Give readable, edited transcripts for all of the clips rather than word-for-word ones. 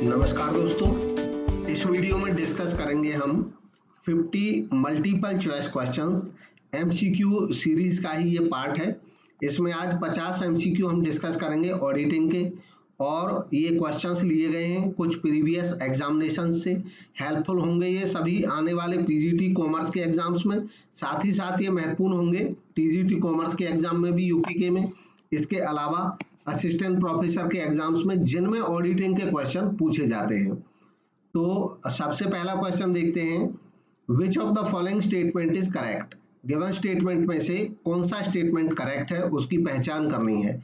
नमस्कार दोस्तों, इस वीडियो में डिस्कस करेंगे हम 50 multiple choice questions MCQ series का ही ये पार्ट है। इसमें आज 50 एमसीक्यू हम डिस्कस करेंगे ऑडिटिंग के, और ये क्वेश्चंस लिए गए हैं कुछ प्रीवियस एग्जामिनेशन से। हेल्पफुल होंगे ये सभी आने वाले पीजीटी कॉमर्स के एग्जाम्स में, साथ ही साथ ये महत्वपूर्ण होंगे टीजीटी कॉमर्स के एग्जाम में भी, यूपीके में। इसके अलावा असिस्टेंट प्रोफेसर के एग्जाम्स में जिनमें ऑडिटिंग के क्वेश्चन पूछे जाते हैं। तो सबसे पहला क्वेश्चन देखते हैं, विच of the following statement is correct. Given statement में से कौन सा स्टेटमेंट करेक्ट है उसकी पहचान करनी है।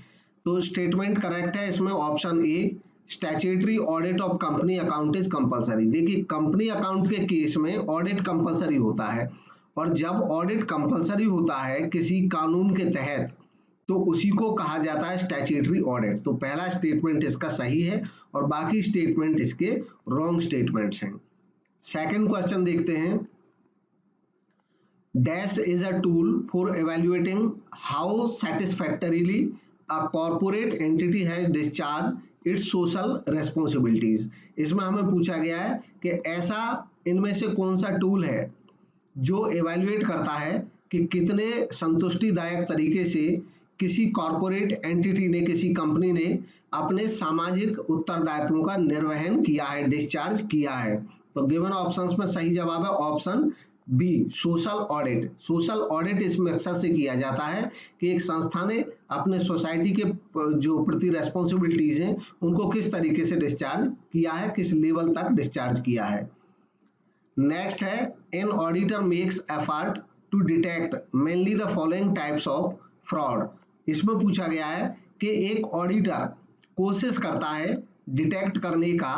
तो स्टेटमेंट करेक्ट है इसमें option A, statutory audit of company account is compulsory. देखिए, कंपनी अकाउंट के केस में ऑडिट कंपलसरी होता है, और जब ऑडिट कंपलसरी होता है किसी कानून के तहत तो उसी को कहा जाता है स्टैट्यूटरी ऑडिट। तो पहला स्टेटमेंट इसका सही है और बाकी स्टेटमेंट इसके रॉन्ग स्टेटमेंट्स हैं। सेकंड क्वेश्चन देखते हैं, dash is a tool for evaluating how सैटिस्फैक्टरीली a corporate entity has discharge it's social responsibilities. इसमें हमें पूछा गया है कि ऐसा इनमें से कौन सा टूल है जो एवेल्युएट करता है कि कितने संतुष्टिदायक तरीके से किसी कॉर्पोरेट एंटिटी ने, किसी कंपनी ने अपने सामाजिक उत्तरदायित्वों का निर्वहन किया है, डिस्चार्ज किया है। तो गिवन ऑप्शंस में सही जवाब है option B, social audit. Social audit इस मकसद से किया जाता है कि एक संस्था ने अपने सोसाइटी के जो प्रति रेस्पॉन्सिबिलिटीज हैं उनको किस तरीके से डिस्चार्ज किया है, किस लेवल तक डिस्चार्ज किया है। नेक्स्ट है, an auditor makes effort to detect mainly the following types of fraud. इसमें पूछा गया है कि एक ऑडिटर कोशिश करता है डिटेक्ट करने का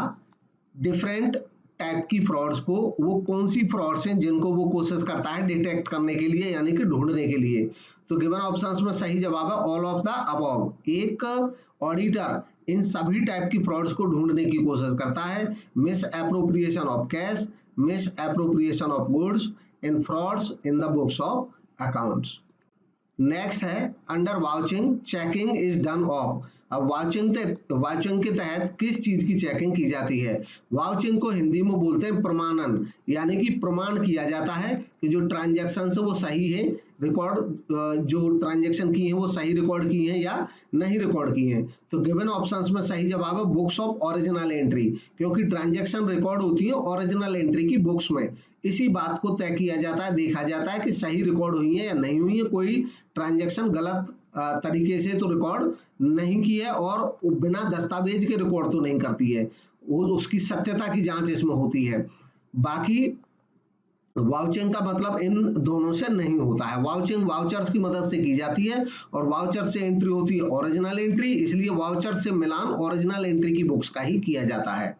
डिफरेंट टाइप की फ्रॉड्स को। वो कौन सी फ्रॉड्स हैं जिनको वो कोशिश करता है डिटेक्ट करने के लिए, यानी कि ढूंढने के लिए। तो गिवन ऑप्शंस में सही जवाब है ऑल ऑफ द अबव। एक ऑडिटर इन सभी टाइप की फ्रॉड्स को ढूंढने की कोशिश करता है। Misappropriation of cash, misappropriation of goods in frauds in the books of accounts. Next है, under vouching checking is done of. अब वाउचिंग के तहत किस चीज की चेकिंग की जाती है। वाउचिंग को हिंदी में बोलते हैं प्रमाणन, यानी कि प्रमाण किया जाता है कि जो ट्रांजैक्शन है वो सही है, रिकॉर्ड जो ट्रांजैक्शन की है वो सही रिकॉर्ड की है या नहीं रिकॉर्ड की है। तो गिवन ऑप्शंस में सही जवाब है बुक्स ऑफ ओरिजिनल एंट्री, क्योंकि ट्रांजैक्शन रिकॉर्ड होती है ओरिजिनल एंट्री की बुक्स में। इसी बात को तय किया जाता है, देखा जाता है कि सही रिकॉर्ड हुई है या नहीं हुई है, कोई ट्रांजैक्शन गलत तरीके से तो रिकॉर्ड नहीं की है और बिना दस्तावेज के रिकॉर्ड तो नहीं करती है, वो उसकी सत्यता की जांच इसमें होती है। बाकी वाउचिंग का मतलब इन दोनों से नहीं होता है। वाउचिंग वाउचर्स की मदद से की जाती है और वाउचर से एंट्री होती है ओरिजिनल एंट्री, इसलिए वाउचर से मिलान ओरिजिनल एंट्री की बुक्स का ही किया जाता है।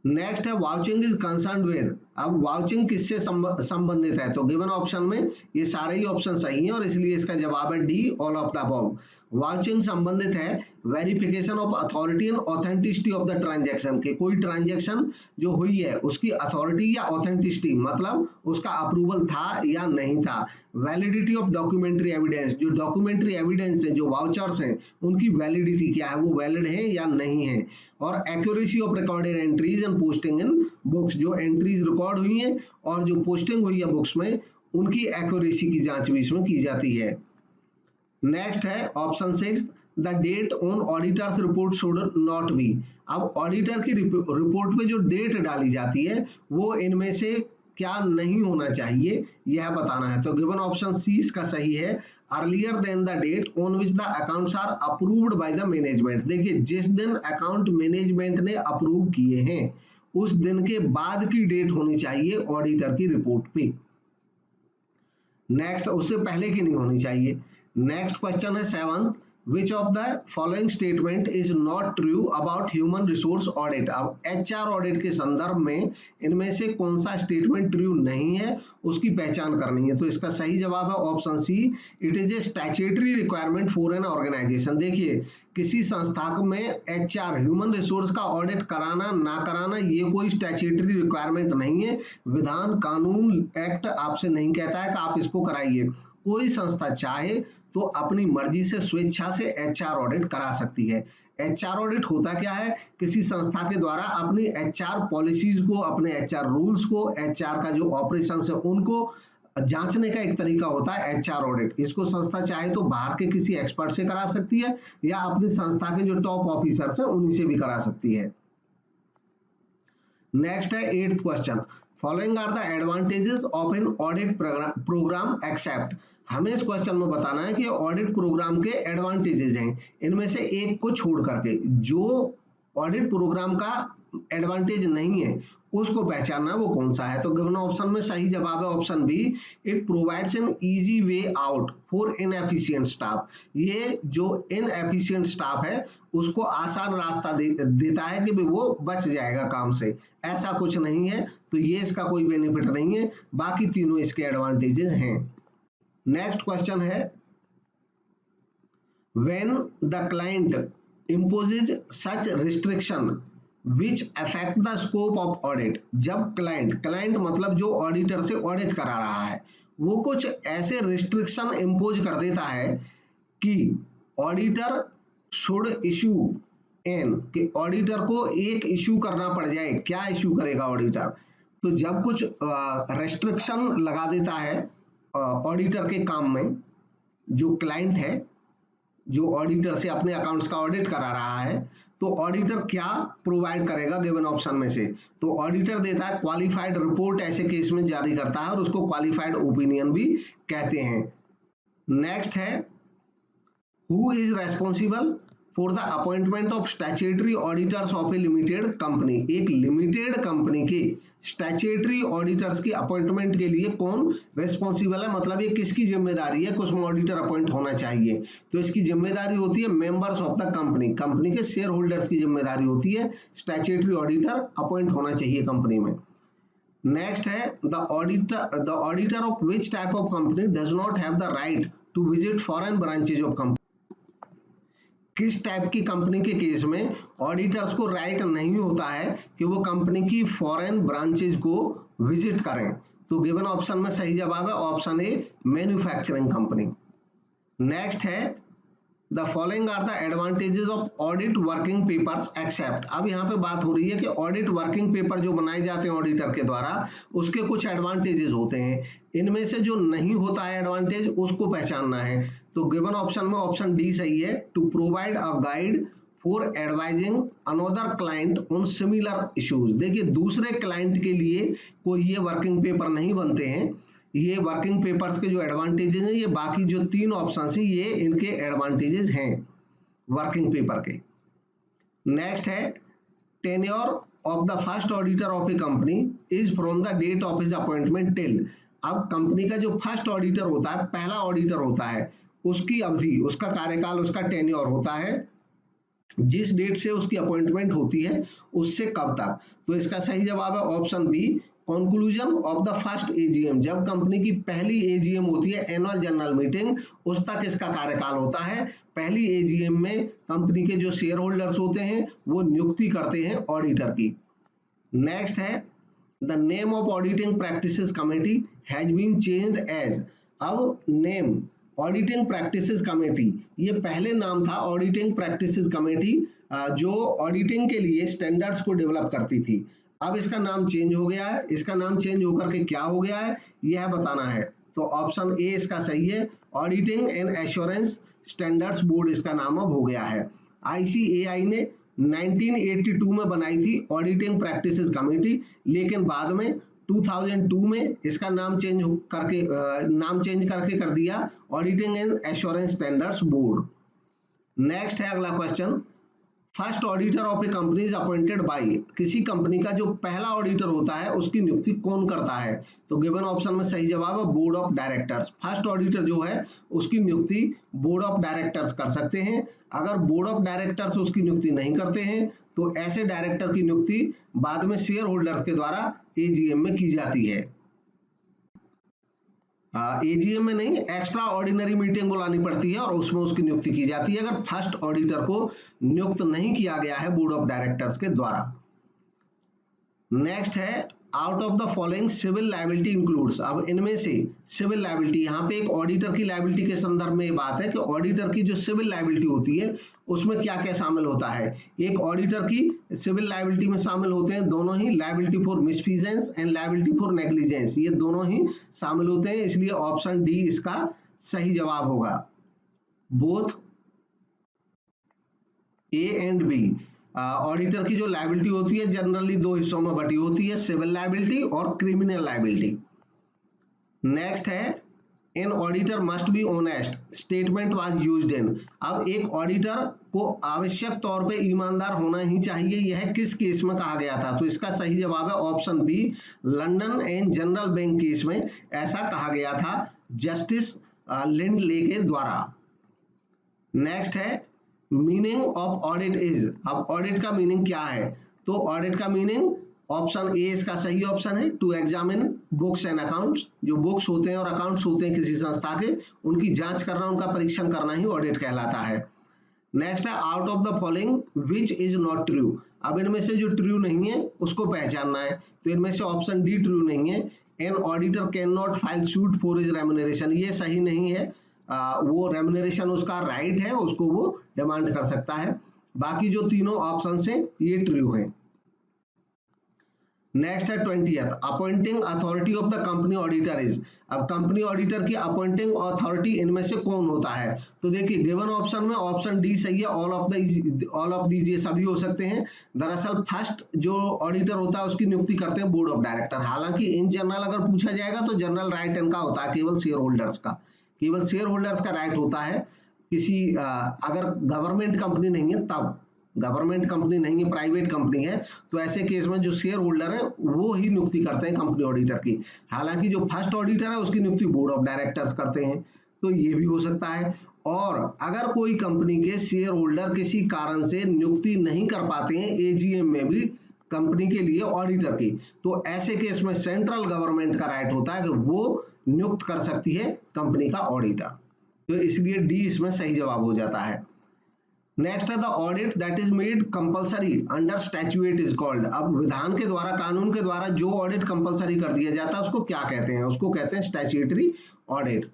नेक्स्ट है, वाउचिंग इज कंसर्न्ड विद। अब वाउचिंग किससे संबंधित है। तो गिवन ऑप्शन में ये सारे ही ऑप्शन सही हैं और इसलिए इसका जवाब है D, all of the above. Vouching संबंधित है verification of authority and authenticity of the transaction, के कोई ट्रांजैक्शन जो हुई है उसकी अथॉरिटी या ऑथेंटिसिटी, मतलब उसका अप्रूवल था या नहीं था। वैलिडिटी ऑफ डॉक्यूमेंट्री एविडेंस, जो डॉक्यूमेंट्री एविडेंस है, जो वाउचर्स हैं, उनकी वैलिडिटी क्या है, वो वैलिड है या नहीं है। और accuracy of recorded entries and posting in books, जो एंट्रीज रिकॉर्ड हुई हैं और जो पोस्टिंग हुई है बुक्स में, उनकी एक्यूरेसी की जांच भी इसमें की जाती है। नेक्स्ट है option 6, the date on auditor's report should not be. अब ऑडिटर की रिपोर्ट में जो डेट डाली जाती है वो इनमें से क्या नहीं होना चाहिए, यह बताना है। तो गिवन ऑप्शन सी इसका सही है, earlier than the date on which the accounts are approved by the management. देखिए, जिस दिन अकाउंट मैनेजमेंट ने अप्रूव किए हैं उस दिन के बाद की डेट होनी चाहिए ऑडिटर की रिपोर्ट पे। नेक्स्ट, उससे पहले की नहीं होनी चाहिए। नेक्स्ट क्वेश्चन है 7th, which of the following statement is not true about human resource audit. अब एचआर ऑडिट के संदर्भ में इनमें से कौन सा स्टेटमेंट ट्रू नहीं है उसकी पहचान करनी है। तो इसका सही जवाब है option C, it is a statutory requirement for an organization. देखिए, किसी संस्था में एचआर ह्यूमन रिसोर्स का ऑडिट कराना ना कराना ये कोई स्टैट्यूटरी रिक्वायरमेंट नहीं है। विधान, कानून, एक्ट आपसे नहीं कहता है कि आप इसको कराइए। कोई संस्था चाहे तो अपनी मर्जी से स्वेच्छा से एचआर ऑडिट करा सकती है। एचआर ऑडिट होता क्या है, किसी संस्था के द्वारा अपनी एचआर पॉलिसीज को, अपने एचआर रूल्स को, एचआर का जो ऑपरेशन है उनको जांचने का एक तरीका होता है एचआर ऑडिट। इसको संस्था चाहे तो बाहर के किसी एक्सपर्ट से करा सकती है या अपनी संस्था के जो टॉप ऑफिसर्स हैं उन्हीं से भी करा सकती है। नेक्स्ट है 8th question, following are the advantages of an audit program except. हमें इस क्वेश्चन में बताना है कि ऑडिट प्रोग्राम के एडवांटेजेस हैं, इनमें से एक को छोड़ करके। जो ऑडिट प्रोग्राम का एडवांटेज नहीं है उसको पहचानना वो कौन सा है। तो गिवन ऑप्शन में सही जवाब है option B, it provides an easy way out for inefficient staff. ये जो इनएफिशिएंट स्टाफ है उसको आसान रास्ता देता है कि वो बच जाएगा काम से। ऐसा कुछ नहीं है, तो ये इसका कोई बेनिफिट नहीं है, बाकी तीनों इसके एडवांटेजेस हैं। नेक्स्ट क्वेश्चन है, when the client imposes such restriction which affect the scope of audit। जब क्लाइंट मतलब जो ऑडिटर से ऑडिट करा रहा है वो कुछ ऐसे रिस्ट्रिक्शन इम्पोज कर देता है कि ऑडिटर शुड इशू एन, कि ऑडिटर को एक इशू करना पड़ जाए। क्या इशू करेगा ऑडिटर, तो जब कुछ रेस्ट्रिक्शन लगा देता है ऑडिटर के काम में, जो क्लाइंट है जो ऑडिटर से अपने अकाउंट्स का ऑडिट करा रहा है, तो ऑडिटर क्या प्रोवाइड करेगा गिवन ऑप्शन में से। तो ऑडिटर देता है क्वालिफाइड रिपोर्ट, ऐसे केस में जारी करता है और उसको क्वालिफाइड ओपिनियन भी कहते हैं। नेक्स्ट है, who is responsible for the appointment of statutory auditors of A limited company. एक लिमिटेड कंपनी के स्टैट्यूटरी ऑडिटर्स की अपॉइंटमेंट के लिए कौन रेस्पॉन्सिबल है, मतलब ये किसकी जिम्मेदारी है कि उसमें ऑडिटर अपॉइंट होना चाहिए। तो इसकी जिम्मेदारी होती है members of the company, company के शेयर होल्डर्स की जिम्मेदारी होती है स्टैट्यूटरी ऑडिटर अपॉइंट होना चाहिए कंपनी में। नेक्स्ट है, the auditor of which type of company does not have the right to visit foreign branches of company. किस टाइप की कंपनी के केस में ऑडिटर्स को राइट नहीं होता है कि वो कंपनी की फॉरेन ब्रांचेज को विजिट करें। तो गिवन ऑप्शन में सही जवाब है option a, manufacturing company. Next है, the following are the advantages of audit working papers except. अब यहाँ पे बात हो रही है कि ऑडिट वर्किंग पेपर जो बनाए जाते हैं ऑडिटर के द्वारा उसके कुछ एडवांटेजेस होते हैं, इनमें से जो नहीं होता है एडवांटेज उसको पहचानना है। तो गिवन ऑप्शन में ऑप्शन डी सही है, to provide a guide for advising another client on similar issues. देखिए दूसरे क्लाइंट के लिए कोई ये वर्किंग पेपर नहीं बनते हैं, ये वर्किंग पेपर्स के जो एडवांटेजेस हैं, ये बाकी जो तीन ऑप्शन हैं ये इनके एडवांटेजेस हैं वर्किंग पेपर के। नेक्स्ट है, tenure of the first auditor of a company is from the date of his appointment till. अब कंपनी का जो फर्स्ट ऑडिटर होता है, पहला ऑडिटर होता है, उसकी अवधि, उसका कार्यकाल, उसका टेन्योर होता है जिस डेट से उसकी अपॉइंटमेंट होती है उससे कब तक। तो इसका सही जवाब है option B, conclusion of the first AGM. जब कंपनी की पहली एजीएम होती है, एनुअल जनरल मीटिंग, उस तक इसका कार्यकाल होता है। पहली एजीएम में कंपनी के जो शेयर होल्डर्स होते हैं वो नियुक्ति करते हैं ऑडिटर की। नेक्स्ट है, the name of auditing practices committee has been changed as. अब नेम ऑडिटिंग प्रैक्टिसेस कमेटी, ये पहले नाम था ऑडिटिंग प्रैक्टिसेस कमेटी जो ऑडिटिंग के लिए स्टैंडर्ड्स को डेवलप करती थी। अब इसका नाम चेंज हो गया है। इसका नाम चेंज होकर के क्या हो गया है यह बताना है। तो ऑप्शन ए इसका सही है, auditing and assurance standards board इसका नाम अब हो गया है। ICAI ने 1982 में बनाई थी ऑडिटिंग प्रैक्टिसेस कमेटी, लेकिन बाद में 2002 में इसका नाम चेंज करके कर दिया auditing and assurance standards board. Next है अगला question, first auditor of a company is appointed by. किसी कंपनी का जो पहला ऑडिटर होता है उसकी नियुक्ति कौन करता है। तो गिवन ऑप्शन में सही जवाब है board of directors. First auditor जो है उसकी नियुक्ति बोर्ड ऑफ डायरेक्टर्स कर सकते हैं। अगर बोर्ड ऑफ डायरेक्टर्स उसकी नियुक्ति नहीं करते हैं तो ऐसे डायरेक्टर की नियुक्ति बाद में शेयर होल्डर्स के द्वारा एजीएम में की जाती है। एजीएम में नहीं, एक्स्ट्रा ऑर्डिनरी मीटिंग बुलानी पड़ती है और उसमें उसकी नियुक्ति की जाती है अगर फर्स्ट ऑडिटर को नियुक्त नहीं किया गया है बोर्ड ऑफ डायरेक्टर्स के द्वारा। नेक्स्ट है, out of the following civil liability includes, अब इनमें से सिविल लायबिलिटी, यहाँ पे एक ऑडिटर की लायबिलिटी के संदर्भ में ये बात है कि ऑडिटर की जो सिविल लायबिलिटी होती है उसमें क्या क्या शामिल होता है। एक ऑडिटर की सिविल लायबिलिटी में शामिल होते हैं दोनों ही, liability for misfeasance and liability for negligence, ये दोनों ही शामिल होते हैं, इसलिए ऑप्शन डी इसका सही जवाब होगा। Both A and B. Auditor की जो लायबिलिटी होती है जनरली दो हिस्सों में बटी होती है, सिविल लायबिलिटी और क्रिमिनल लायबिलिटी। नेक्स्ट है an auditor must be honest statement was used in, अब एक ऑडिटर को आवश्यक तौर पे ईमानदार होना ही चाहिए, यह किस केस में कहा गया था, तो इसका सही जवाब है option B, London and general bank case में ऐसा कहा गया था जस्टिस लिंडले के द्वारा। नेक्स्ट है मीनिंग ऑफ ऑडिट इज, अब ऑडिट का मीनिंग क्या है, तो ऑडिट का मीनिंग ऑप्शन ए इसका सही ऑप्शन है, to examine books and accounts, जो बुक्स होते हैं और अकाउंट्स होते हैं किसी संस्था के, उनकी जांच करना, उनका परीक्षण करना ही ऑडिट कहलाता है। नेक्स्ट है out of the following which is not true, अब इनमें से जो ट्रू नहीं है उसको पहचानना है, तो इनमें से ऑप्शन डी ट्रू नहीं है, an auditor can not file suit for his remuneration, ये सही नहीं है, वो रेम्युनरेशन उसका राइट है, उसको वो डिमांड कर सकता है। बाकी जो तीनों ऑप्शन हैं ये ट्रू हैं। नेक्स्ट है 20th, appointing authority of the company auditor is, अब कंपनी ऑडिटर की अपॉइंटिंग अथॉरिटी इनमें से कौन होता है, तो देखिए गिवन ऑप्शन में ऑप्शन डी सही है, ऑल ऑफ दीज ये सभी हो सकते हैं। दरअसल फर्स्ट जो ऑडिटर होता है उसकी नियुक्ति करते हैं बोर्ड ऑफ डायरेक्टर, हालांकि इन जनरल अगर पूछा जाएगा तो जनरल राइट इनका होता है केवल शेयर होल्डर्स का, केवल शेयर होल्डर्स का राइट होता है किसी अगर गवर्नमेंट कंपनी नहीं है, तब गवर्नमेंट कंपनी नहीं है, प्राइवेट कंपनी है, तो ऐसे केस में जो शेयर होल्डर है वो ही नियुक्ति करते हैं कंपनी ऑडिटर की, हालांकि जो फर्स्ट ऑडिटर है उसकी नियुक्ति बोर्ड ऑफ डायरेक्टर्स करते हैं, तो ये भी हो सकता है। और अगर कोई कंपनी के शेयर होल्डर किसी कारण से नियुक्ति नहीं कर पाते हैं एजीएम में भी कंपनी के लिए ऑडिटर की, तो ऐसे केस में सेंट्रल गवर्नमेंट का राइट होता है कि वो नियुक्त कर सकती है कंपनी का ऑडिटर, तो इसलिए डी इसमें सही जवाब हो जाता है। नेक्स्ट है the audit that is made compulsory under statute is called, अब विधान के द्वारा, कानून के द्वारा जो ऑडिट कंपलसरी कर दिया जाता है उसको क्या कहते हैं, उसको कहते हैं स्टैट्यूटरी ऑडिट।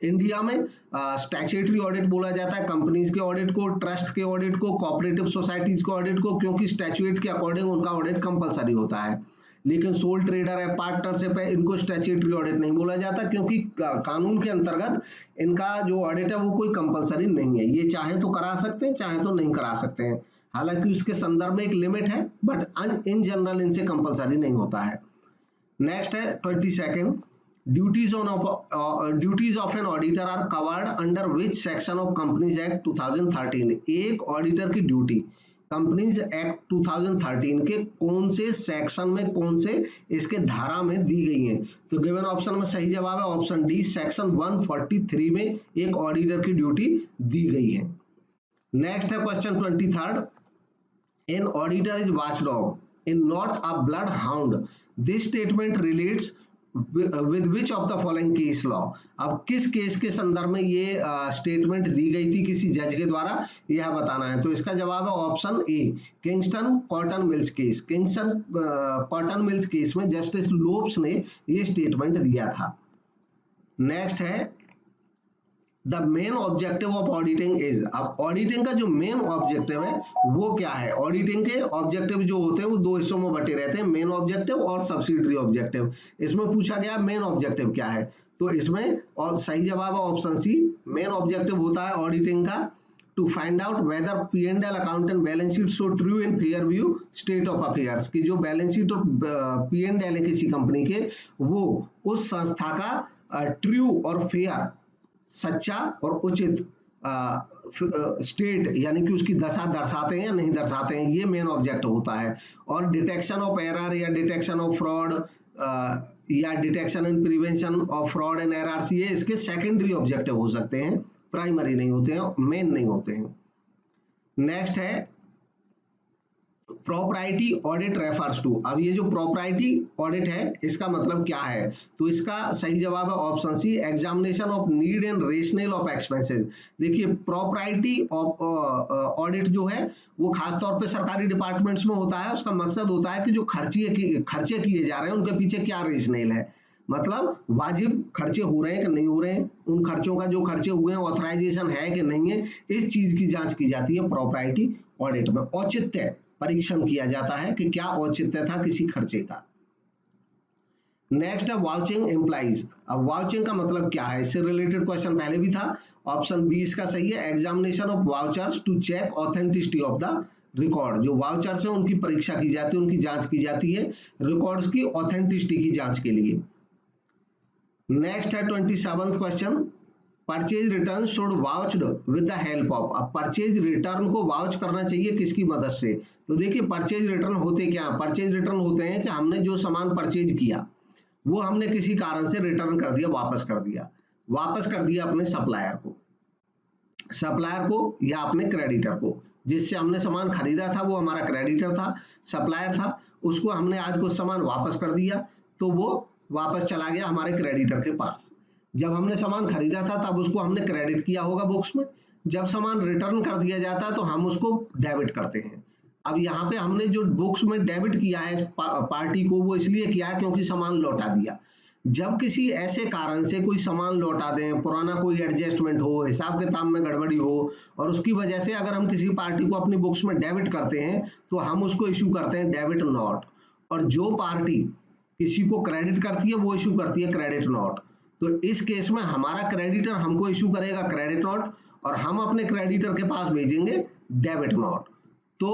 इंडिया में स्टैट्यूटरी ऑडिट बोला जाता है कंपनीज के ऑडिट को, ट्रस्ट के ऑडिट को, कोऑपरेटिव सोसाइटीज के ऑडिट को, क्योंकि स्टैट्यूट के अकॉर्डिंग उनका ऑडिट कंपलसरी होता है। लेकिन सोल ट्रेडर है, पार्टनरशिप है, इनको स्टैट्यूटरी ऑडिट नहीं बोला जाता, क्योंकि कानून के अंतर्गत इनका जो ऑडिट है वो कोई कंपलसरी नहीं है, ये चाहे तो करा सकते हैं चाहे तो नहीं करा सकते हैं, हालांकि उसके संदर्भ में एक लिमिट है, बट इन जनरल इनसे कंपलसरी नहीं होता है। नेक्स्ट है 22nd, duties of an auditor are covered under which section of companies act 2013, एक ऑडिटर की ड्यूटी कंपनीज एक्ट 2013 के कौन से सेक्शन में, कौन से इसके धारा में दी गई हैं, तो गिवन ऑप्शन में सही जवाब है ऑप्शन डी, सेक्शन 143 में एक ऑडिटर की ड्यूटी दी गई है। नेक्स्ट है question 23rd, N auditor is watchdog in not a blood hound, this statement relates with which of the following case law, अब किस केस के संदर्भ में ये स्टेटमेंट दी गई थी किसी जज के द्वारा, यह बताना है, तो इसका जवाब है ऑप्शन ए, Kingston cotton mills case. Kingston cotton mills case में जस्टिस लोब्स ने ये स्टेटमेंट दिया था। नेक्स्ट है the main objective of auditing is, अब ऑडिटिंग का जो मेन ऑब्जेक्टिव है वो क्या है, ऑडिटिंग के ऑब्जेक्टिव जो होते हैं वो दो हिस्सों में बटे रहते हैं, मेन ऑब्जेक्टिव और सब्सिडरी ऑब्जेक्टिव। इसमें पूछा गया मेन ऑब्जेक्टिव क्या है, तो इसमें और सही जवाब है ऑप्शन सी, मेन ऑब्जेक्टिव होता है ऑडिटिंग का to find out whether P&L account and balance sheet so true in fair view state of affairs, की जो बैलेंस शीट और P&L है किसी कंपनी के वो उस संस्था का ट्रू और फेयर, सच्चा और उचित स्टेट यानी कि उसकी दशा दर्शाते हैं या नहीं दर्शाते हैं, ये मेन ऑब्जेक्टिव होता है। और डिटेक्शन ऑफ एरर या डिटेक्शन ऑफ फ्रॉड या detection and prevention of fraud and errors, ये इसके सेकेंडरी ऑब्जेक्टिव हो सकते हैं, प्राइमरी नहीं होते हैं, मेन नहीं होते हैं। नेक्स्ट है प्रॉपर्टी ऑडिट रेफर्स टू, अब ये जो प्रॉपर्टी ऑडिट है इसका मतलब क्या है, तो इसका सही जवाब है option C, examination of need and rational of expenses. देखिए प्रॉपर्टी ऑडिट जो है वो खासतौर पे सरकारी डिपार्टमेंट्स में होता है, उसका मकसद होता है कि जो खर्चे किए जा रहे हैं उनके पीछे क्या रेशनल है, मतलब वाजिब खर्चे हो रहे हैं कि नहीं हो रहे हैं, उन खर्चों का जो खर्चे हुए हैं ऑथराइजेशन है कि नहीं है, इस चीज की जांच की जाती है प्रॉपर्टी ऑडिट में। औचित्य परीक्षण किया जाता है कि क्या औचित्य था किसी खर्चे का। नेक्स्ट है वाउचिंग एम्प्लाइज। अब वाउचिंग का मतलब क्या है, इससे रिलेटेड क्वेश्चन पहले भी था, ऑप्शन बी इसका सही है, examination of vouchers to check authenticity of the record. जो वाउचर्स है उनकी परीक्षा की जाती है, उनकी जांच की जाती है रिकॉर्ड्स की ऑथेंटिसिटी की जांच के लिए। नेक्स्ट है 27th question, purchase return should vouched with the help of. अब परचेज रिटर्न को वाउच करना चाहिए किसकी मदद से, तो देखिए परचेज रिटर्न होते क्या, परचेज रिटर्न होते हैं कि हमने जो सामान परचेज किया वो हमने किसी कारण से रिटर्न कर दिया, वापस कर दिया अपने सप्लायर को या अपने क्रेडिटर को। जिससे हमने सामान खरीदा था वो हमारा क्रेडिटर था, सप्लायर था, उसको हमने आज कुछ सामान वापस कर दिया तो वो वापस चला गया हमारे क्रेडिटर के पास। जब हमने सामान खरीदा था तब उसको हमने क्रेडिट किया होगा बुक्स में, जब सामान रिटर्न कर दिया जाता है तो हम उसको डेबिट करते हैं। अब यहाँ पे हमने जो बुक्स में डेबिट किया है पार्टी को, वो इसलिए किया है क्योंकि सामान लौटा दिया। जब किसी ऐसे कारण से कोई सामान लौटा दें, पुराना कोई एडजस्टमेंट हो, हिसाब किताब में गड़बड़ी हो, और उसकी वजह से अगर हम किसी पार्टी को अपनी बुक्स में डेबिट करते हैं तो हम उसको इशू करते हैं डेबिट नोट, और जो पार्टी किसी को क्रेडिट करती है वो इशू करती है क्रेडिट नोट। तो इस केस में हमारा क्रेडिटर हमको इशू करेगा क्रेडिट नोट और हम अपने क्रेडिटर के पास भेजेंगे डेबिट नोट। तो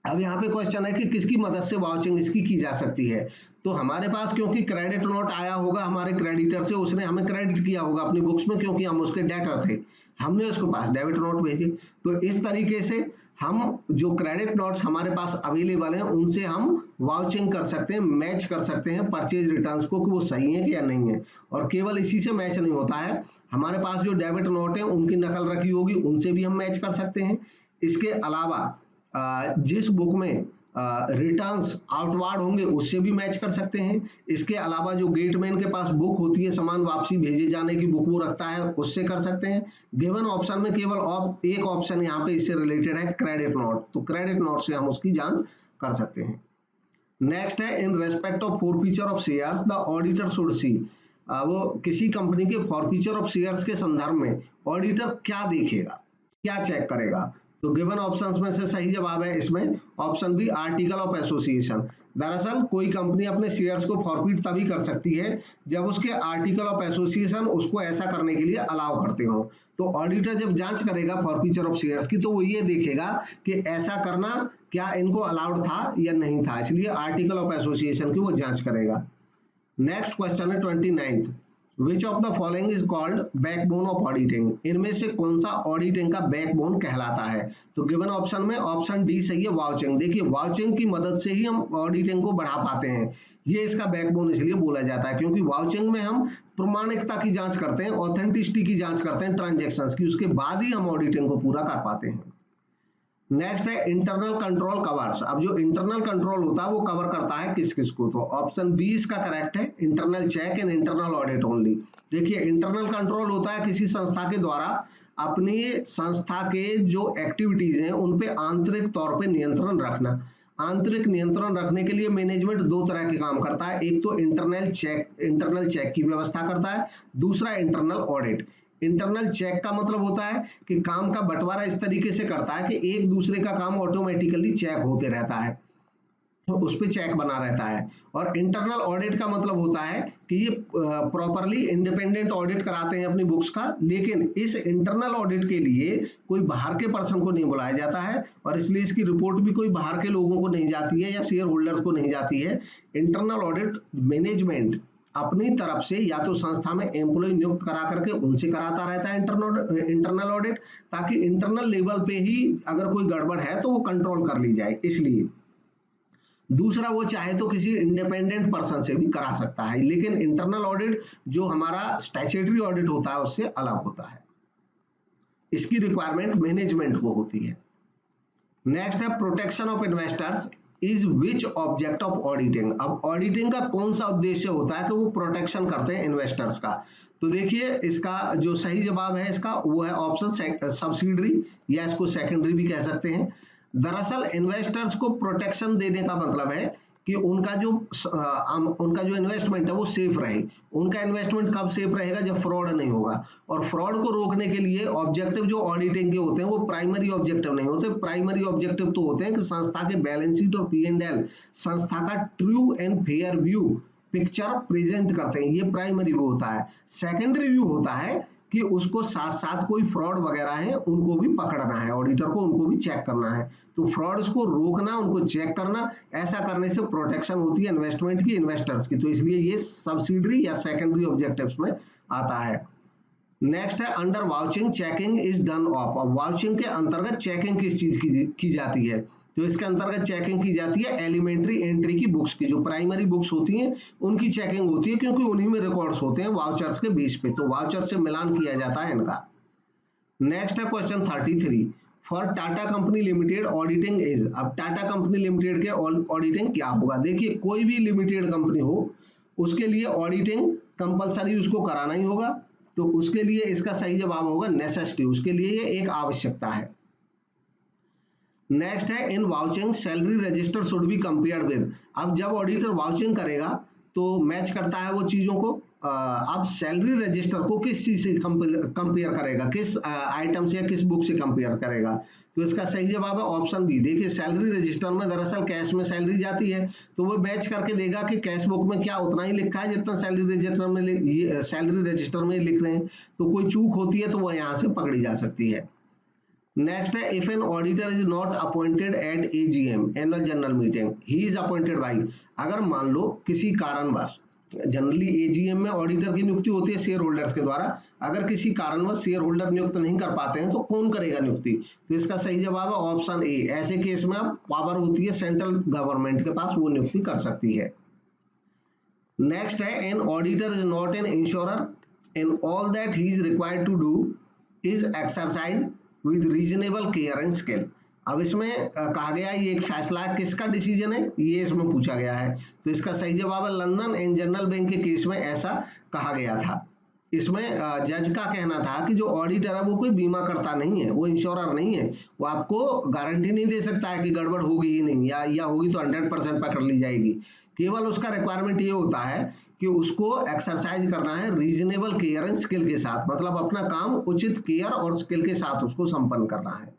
अब यहाँ पे क्वेश्चन है कि किसकी मदद से वाउचिंग इसकी की जा सकती है, तो हमारे पास क्योंकि क्रेडिट नोट आया होगा हमारे क्रेडिटर से, उसने हमें क्रेडिट किया होगा अपनी बुक्स में क्योंकि हम उसके डेटर थे, हमने उसके पास डेबिट नोट भेजे। तो इस तरीके से हम जो क्रेडिट नोट्स हमारे पास अवेलेबल हैं उनसे हम वाउचिंग कर सकते हैं, मैच कर सकते हैं परचेज रिटर्न्स को कि वो सही है कि या नहीं है। और केवल इसी से मैच नहीं होता है, हमारे पास जो डेबिट नोट है उनकी नकल रखी होगी उनसे भी हम मैच कर सकते हैं। इसके अलावा जिस बुक में रिटर्न्स आउटवार्ड होंगे उससे भी मैच कर सकते हैं। इसके अलावा जो गेटमैन के पास बुक होती है सामान वापसी भेजे जाने की बुक वो रखता है, उससे कर सकते हैं। गिवन ऑप्शन में केवल एक ऑप्शन यहाँ पे इससे रिलेटेड है क्रेडिट नोट, तो क्रेडिट नोट से हम उसकी जांच कर सकते हैं। नेक्स्ट है in respect of forfeiture of shares the auditor should see. वो किसी कंपनी के फॉरफीचर ऑफ शेयर्स के संदर्भ में ऑडिटर क्या देखेगा, क्या चेक करेगा, तो गिवन ऑप्शंस में से सही जवाब है इसमें option B article of association. दरअसल कोई कंपनी अपने शेयर्स को फॉरफिट तभी कर सकती है जब उसके आर्टिकल ऑफ एसोसिएशन उसको ऐसा करने के लिए अलाउ करते हो। तो ऑडिटर जब जांच करेगा फॉरफीचर ऑफ शेयर्स की तो वो ये देखेगा कि ऐसा करना क्या इनको अलाउड था या नहीं था, इसलिए आर्टिकल ऑफ एसोसिएशन की वो जांच करेगा। नेक्स्ट क्वेश्चन है 29th, which of the following is called backbone of auditing. इनमें से कौन सा ऑडिटिंग का बैकबोन कहलाता है, तो गिवन ऑप्शन में ऑप्शन डी सही है वाउचिंग। देखिए वाउचिंग की मदद से ही हम ऑडिटिंग को बढ़ा पाते हैं, ये इसका बैकबोन इसलिए बोला जाता है क्योंकि वाउचिंग में हम प्रमाणिकता की जांच करते हैं, ऑथेंटिसिटी की जांच करते हैं ट्रांजेक्शंस की, उसके बाद ही हम ऑडिटिंग को पूरा कर पाते हैं। नेक्स्ट है इंटरनल कंट्रोल कवर्स। अब जो इंटरनल कंट्रोल होता है वो कवर करता है किस किस को, तो ऑप्शन बी इसका करेक्ट है, internal check and internal audit only. देखिए इंटरनल कंट्रोल होता है किसी संस्था के द्वारा अपनी संस्था के जो एक्टिविटीज हैं उन पे आंतरिक तौर पे नियंत्रण रखना। आंतरिक नियंत्रण रखने के लिए मैनेजमेंट दो तरह के काम करता है, एक तो इंटरनल चेक की व्यवस्था करता है, दूसरा इंटरनल ऑडिट। इंटरनल चेक का मतलब होता है कि काम का बंटवारा इस तरीके से करता है कि एक दूसरे का काम ऑटोमेटिकली चेक होते रहता है, तो उस पर चेक बना रहता है। और इंटरनल ऑडिट का मतलब होता है कि ये प्रॉपरली इंडिपेंडेंट ऑडिट कराते हैं अपनी बुक्स का, लेकिन इस इंटरनल ऑडिट के लिए कोई बाहर के पर्सन को नहीं बुलाया जाता है और इसलिए इसकी रिपोर्ट भी कोई बाहर के लोगों को नहीं जाती है या शेयर होल्डर्स को नहीं जाती है। इंटरनल ऑडिट मैनेजमेंट अपनी तरफ से या तो संस्था में एम्प्लॉय नियुक्त करा करके उनसे कराता रहता है इंटरनल ऑडिट, ताकि इंटरनल लेवल पे ही अगर कोई गड़बड़ है तो वो कंट्रोल कर ली जाए। इसलिए दूसरा वो चाहे तो किसी इंडिपेंडेंट पर्सन से भी करा सकता है, लेकिन इंटरनल ऑडिट जो हमारा स्टैट्यूटरी ऑडिट होता है उससे अलग होता है, इसकी रिक्वायरमेंट मैनेजमेंट को होती है। नेक्स्ट है protection of investors is which object of auditing. अब ऑडिटिंग का कौन सा उद्देश्य होता है कि वो प्रोटेक्शन करते हैं इन्वेस्टर्स का। तो देखिए इसका जो सही जवाब है इसका वो है ऑप्शन सब्सिडरी, या इसको सेकेंडरी भी कह सकते हैं। दरअसल इन्वेस्टर्स को प्रोटेक्शन देने का मतलब है कि उनका जो इन्वेस्टमेंट है वो सेफ रहे। उनका इन्वेस्टमेंट कब सेफ रहेगा, जब फ्रॉड नहीं होगा। और फ्रॉड को रोकने के लिए ऑब्जेक्टिव जो ऑडिटिंग के होते हैं वो प्राइमरी ऑब्जेक्टिव नहीं होते। प्राइमरी ऑब्जेक्टिव तो होते हैं कि संस्था के बैलेंस शीट और P&L संस्था का true and fair view picture present करते हैं, ये प्राइमरी व्यू होता है। सेकेंडरी व्यू होता है कि उसको साथ साथ कोई फ्रॉड वगैरह है उनको भी पकड़ना है, ऑडिटर को उनको भी चेक करना है। तो फ्रॉड्स को रोकना, उनको चेक करना, ऐसा करने से प्रोटेक्शन होती है इन्वेस्टमेंट की, इन्वेस्टर्स की। तो इसलिए ये सब्सिडरी या सेकेंडरी ऑब्जेक्टिव्स में आता है। नेक्स्ट है under vouching checking is done of. अब वाउचिंग के अंतर्गत चेकिंग किस चीज की जाती है, तो इसके अंतर्गत चेकिंग की जाती है एलिमेंट्री एंट्री की बुक्स की। जो प्राइमरी बुक्स होती हैं उनकी चेकिंग होती है, क्योंकि उन्हीं में रिकॉर्ड्स होते हैं वाउचर्स के बेस पे। तो वाउचर से मिलान किया जाता है इनका। नेक्स्ट है question 33, for Tata company limited auditing is. अब टाटा कंपनी लिमिटेड के ऑडिटिंग क्या होगा। देखिए कोई भी लिमिटेड कंपनी हो उसके लिए ऑडिटिंग कंपलसरी उसको कराना ही होगा। तो उसके लिए इसका सही जवाब होगा नेसेसिटी, उसके लिए ये एक आवश्यकता है। नेक्स्ट है in vouching salary register should be compared with. अब जब ऑडिटर वाउचिंग करेगा तो मैच करता है वो चीजों को। अब सैलरी रजिस्टर को किस चीज से कंपेयर करेगा, किस आइटम से या किस बुक से कंपेयर करेगा। तो इसका सही जवाब है ऑप्शन बी। देखिए सैलरी रजिस्टर में दरअसल कैश में सैलरी जाती है, तो वो मैच करके देगा कि कैश बुक में क्या उतना ही लिखा है जितना सैलरी रजिस्टर में लिख रहे हैं। तो कोई चूक होती है तो वो यहाँ से पकड़ी जा सकती है। नेक्स्ट है if an auditor is not appointed at AGM annual general meeting he is appointed by. अगर मान लो किसी कारणवश, जनरली AGM में ऑडिटर की नियुक्ति होती है शेयर होल्डर्स के द्वारा, अगर किसी कारणवश शेयर होल्डर नियुक्त नहीं कर पाते हैं तो कौन करेगा नियुक्ति। तो इसका सही जवाब है ऑप्शन ए। ऐसे केस में अब पावर होती है सेंट्रल गवर्नमेंट के पास, वो नियुक्ति कर सकती है। नेक्स्ट है an auditor is not an insurer in all that he is required to do is exercise with reasonable care and skill. अब इसमें कहा गया है ये एक फैसला है, किसका डिसीजन है ये इसमें पूछा गया है। तो इसका सही जवाब है लंदन एंड जनरल बैंक के केस में ऐसा कहा गया था। इसमें जज का कहना था कि जो ऑडिटर है वो कोई बीमा करता नहीं है, वो इंश्योरर नहीं है, वो आपको गारंटी नहीं दे सकता है कि गड़बड़ होगी ही नहीं, या होगी तो 100% पकड़ ली जाएगी। केवल उसका रिक्वायरमेंट ये होता है कि उसको एक्सरसाइज करना है रीजनेबल केयर एंड स्किल के साथ, मतलब अपना काम उचित केयर और स्किल के साथ उसको संपन्न करना है।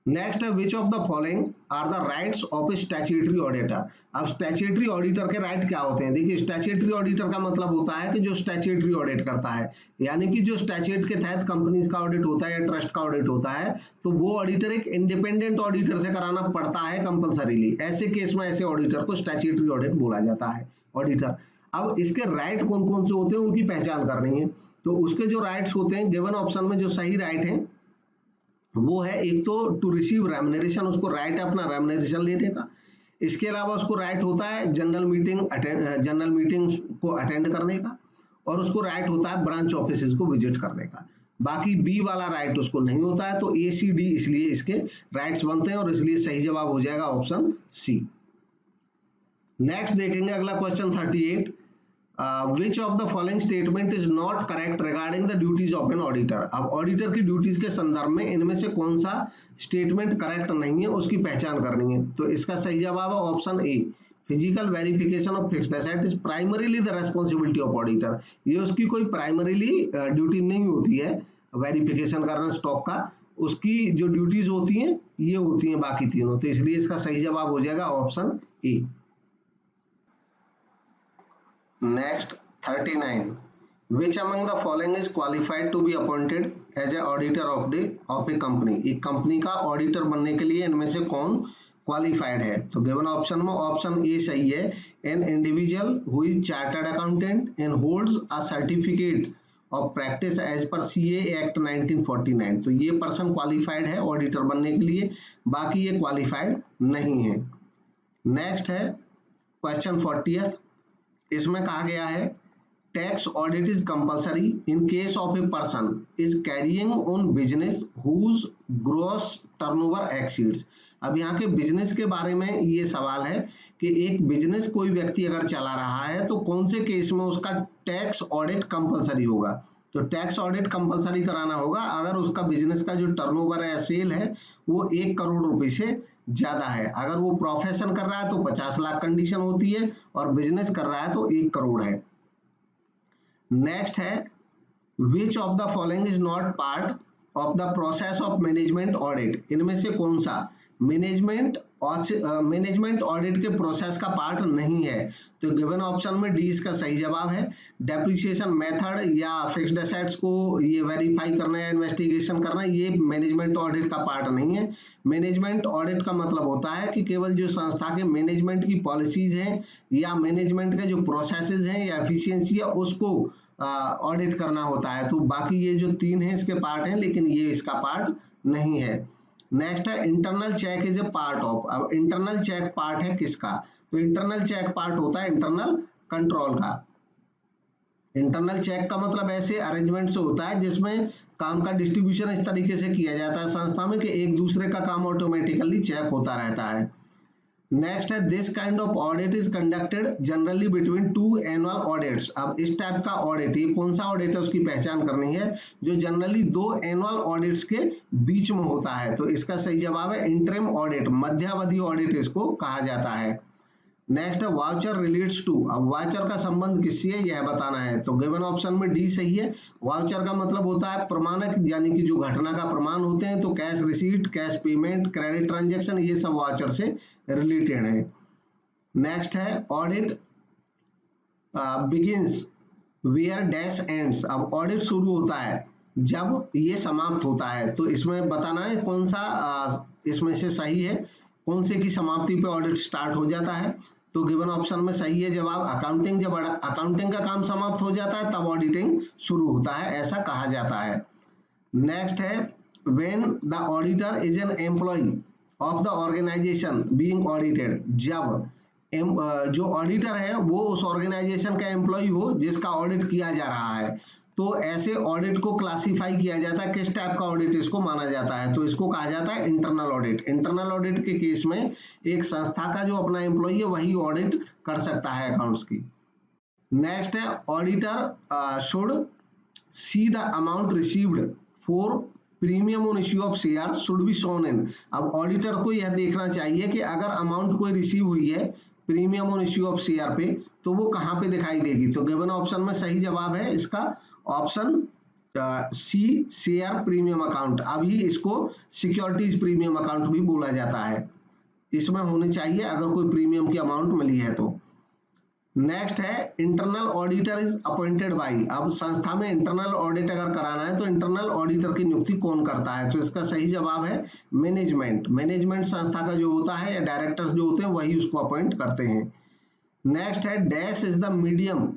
नेक्स्ट है which of the following are the rights of a statutory auditor. अब स्टैट्यूटरी ऑडिटर के राइट क्या होते हैं। देखिए स्टैट्यूटरी ऑडिटर का मतलब होता है कि जो स्टैट्यूटरी ऑडिट करता है, यानी कि जो स्टैट्यूट के तहत कंपनीज का ऑडिट होता है या ट्रस्ट का ऑडिट होता है, तो वो ऑडिटर एक इंडिपेंडेंट ऑडिटर से कराना पड़ता है कंपलसरीली। ऐसे केस में ऐसे ऑडिटर को स्टैट्यूटरी ऑडिट बोला जाता है ऑडिटर। अब इसके राइट कौन कौन से होते हैं उनकी पहचान करनी है। तो उसके जो राइट्स होते हैं गिवन ऑप्शन में जो सही राइट है वो है एक तो टू रिसीव रेम्युनरेशन, उसको राइट है अपना रेम्युनरेशन लेने का। इसके अलावा उसको राइट होता है जनरल मीटिंग को अटेंड करने का, और उसको राइट होता है ब्रांच ऑफिसेज को विजिट करने का। बाकी बी वाला राइट उसको नहीं होता है। तो ACD इसलिए इसके राइट्स बनते हैं, और इसलिए सही जवाब हो जाएगा ऑप्शन सी। नेक्स्ट देखेंगे अगला question 38, which of the following statement is not correct regarding the duties of an auditor. अब ऑडिटर की ड्यूटीज के संदर्भ में इनमें से कौन सा स्टेटमेंट करेक्ट नहीं है उसकी पहचान करनी है। तो इसका सही जवाब है option A. Physical verification of fixed asset is primarily the responsibility of auditor. ये उसकी कोई प्राइमरीली ड्यूटी नहीं होती है वेरिफिकेशन करना स्टॉक का, उसकी जो ड्यूटीज होती हैं ये होती हैं बाकी तीनों। तो इसलिए इसका सही जवाब हो जाएगा option A. Next 39, which among the following is qualified to be appointed as a auditor of a company। एक कंपनी का ऑडिटर बनने के लिए इनमें से कौन क्वालिफाइड है। तो गिवन ऑप्शन में ऑप्शन ए सही है। An individual who is chartered accountant and holds a certificate of practice as per CA act 1949। तो ये पर्सन क्वालिफाइड है ऑडिटर बनने के लिए, बाकी ये क्वालिफाइड नहीं है। नेक्स्ट है क्वेश्चन 40th, इसमें कहा गया है tax audit is compulsory in case of a person is carrying on business whose gross turnover exceeds। अब यहाँ के बिजनेस के बारे में ये सवाल है कि एक बिजनेस कोई व्यक्ति अगर चला रहा है तो कौन से केस में उसका टैक्स ऑडिट कंपलसरी होगा। तो टैक्स ऑडिट कंपलसरी कराना होगा अगर उसका बिजनेस का जो टर्नओवर है, सेल है, वो 1 करोड़ रुपए से ज्यादा है। अगर वो प्रोफेशन कर रहा है तो 50 लाख कंडीशन होती है और बिजनेस कर रहा है तो 1 करोड़ है। नेक्स्ट है which of the following is not part of the process of management audit. इनमें से कौन सा मैनेजमेंट ऑडिट के प्रोसेस का पार्ट नहीं है। तो गिवन ऑप्शन में डी इसका सही जवाब है। डेप्रिसिएशन मेथड या फिक्स्ड एसेट्स को ये वेरीफाई करना या इन्वेस्टिगेशन करना, ये मैनेजमेंट ऑडिट का पार्ट नहीं है। मैनेजमेंट ऑडिट का मतलब होता है कि केवल जो संस्था के मैनेजमेंट की पॉलिसीज हैं या मैनेजमेंट के जो प्रोसेसेस हैं या एफिशिएंसी है उसको ऑडिट करना होता है। तो बाकी ये जो 3 हैं इसके पार्ट हैं, लेकिन ये इसका पार्ट नहीं है। नेक्स्ट है internal check is a part of. अब इंटरनल चेक पार्ट है किसका? तो इंटरनल चेक पार्ट होता है इंटरनल कंट्रोल का। इंटरनल चेक का मतलब ऐसे अरेंजमेंट से होता है जिसमें काम का डिस्ट्रीब्यूशन इस तरीके से किया जाता है संस्था में कि एक दूसरे का काम ऑटोमेटिकली चेक होता रहता है। नेक्स्ट है this kind of audit is conducted generally between 2 annual audits. अब इस टाइप का ऑडिट, ये कौन सा ऑडिट है उसकी पहचान करनी है, जो जनरली 2 एनुअल ऑडिट्स के बीच में होता है। तो इसका सही जवाब है इंटरिम ऑडिट, मध्यावधि ऑडिट इसको कहा जाता है। नेक्स्ट है वाउचर रिलेट्स टू। अब वाउचर का संबंध किससे है यह बताना है। तो गिवन ऑप्शन में डी सही है। वाउचर का मतलब होता है प्रमाणक, यानी कि जो घटना का प्रमाण होते हैं। तो cash receipt, cash payment, credit transaction, ये सब वाउचर से रिलेटेड है। नेक्स्ट है audit begins where dash ends. अब ऑडिट शुरू होता है जब ये समाप्त होता है। तो इसमें बताना है कौन सा इसमें से सही है, कौन से की समाप्ति पे ऑडिट स्टार्ट हो जाता है। तो गिवन ऑप्शन में सही है जवाब अकाउंटिंग। जब अकाउंटिंग का काम समाप्त हो जाता है तब ऑडिटिंग शुरू होता है, ऐसा कहा जाता है। नेक्स्ट है when the auditor is an employ of the organisation being audited. जब जो ऑडिटर है वो उस ऑर्गेनाइजेशन का एम्प्लॉय हो जिसका ऑडिट किया जा रहा है, तो ऐसे ऑडिट को क्लासिफाई किया जाता है। किस टाइप का ऑडिट इसको माना जाता है? तो इसको कहा जाता है इंटरनल ऑडिट। इंटरनल ऑडिट के केस में एक संस्था का जो अपना एम्प्लॉय है वही ऑडिट कर सकता है अकाउंट्स की। नेक्स्ट है auditor should see the amount received for premium on issue of shares should be shown in. अब ऑडिटर को यह देखना चाहिए कि अगर अमाउंट कोई रिसीव हुई है premium on issue of share पे, तो वो कहाँ पे दिखाई देगी। तो गिवन ऑप्शन में सही जवाब है इसका option C, share premium account. अभी इसको सिक्योरिटीज प्रीमियम अकाउंट भी बोला जाता है। इसमें होनी चाहिए अगर कोई प्रीमियम की अमाउंट मिली है तो। नेक्स्ट है internal auditor is appointed by. अब संस्था में इंटरनल ऑडिट अगर कराना है तो इंटरनल ऑडिटर की नियुक्ति कौन करता है? तो इसका सही जवाब है मैनेजमेंट। मैनेजमेंट संस्था का जो होता है या डायरेक्टर्स जो होते हैं वही उसको अपॉइंट करते हैं। नेक्स्ट है dash is the medium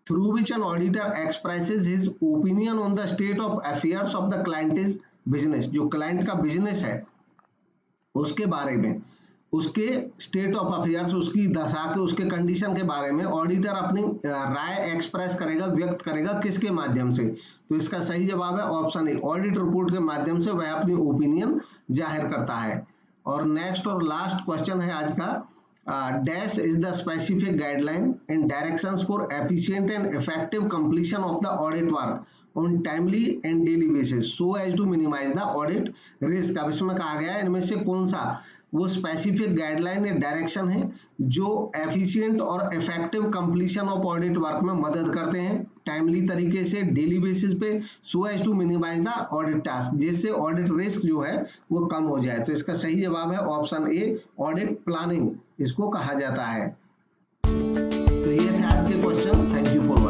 through which an auditor expresses his opinion on the state of affairs of the client's business। जो क्लाइंट का बिजनेस है उसके बारे में, उसके स्टेट ऑफ अफेयर्स, उसकी दशा के, उसके कंडीशन के बारे में ऑडिटर अपनी राय एक्सप्रेस करेगा, व्यक्त करेगा किसके माध्यम से? तो इसका सही जवाब है ऑप्शन ए, ऑडिट रिपोर्ट के माध्यम से वह अपनी ओपिनियन जाहिर करता है। और नेक्स्ट और लास्ट क्वेश्चन है आज का, dash is the specific guideline and directions for efficient and effective completion of the audit work on timely and daily basis so as to minimize the audit risk। अब इसमें कहा गया है इनमें से कौन सा वो स्पेसिफिक गाइडलाइन या डायरेक्शन है जो एफिशिएंट और effective completion of audit work में मदद करते हैं टाइमली तरीके से, डेली बेसिस पे, so as to minimise the audit task, जिससे ऑडिट रिस्क जो है वो कम हो जाए। तो इसका सही जवाब है ऑप्शन ए, ऑडिट प्लानिंग इसको कहा जाता है। तो ये थे आज के क्वेश्चन। Thank you for